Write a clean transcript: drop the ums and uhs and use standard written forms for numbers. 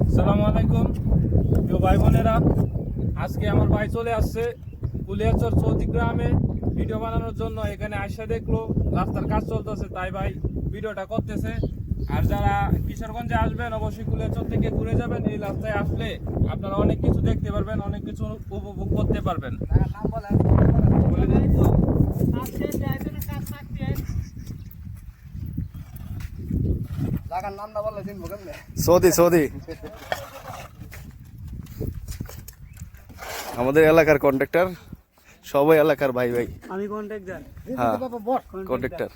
আসসালামু আলাইকুম প্রিয় ভাই বোনেরা, আজকে আমার ভাই চলে আসছে কুলিয়াচর চৌধুরী গ্রামে ভিডিও বানানোর জন্য। এখানে আইসা দেখলো রাস্তার কাজ চলতেছে, তাই ভাই ভিডিওটা করতেছে। আর যারা কিশোরগঞ্জে আসবেন অবশ্যই কুলিয়াচর থেকে ঘুরে যাবেন। এই রাস্তায় আসলে আপনারা অনেক কিছু দেখতে পারবেন, অনেক কিছু উপভোগ করতে পারবেন। সৌদি সৌদি আমাদের এলাকার কন্ট্রাক্টর, সবাই এলাকার ভাই ভাই। আমি কন্ট্রাক্টর। হ্যাঁ, কন্ট্রাক্টর।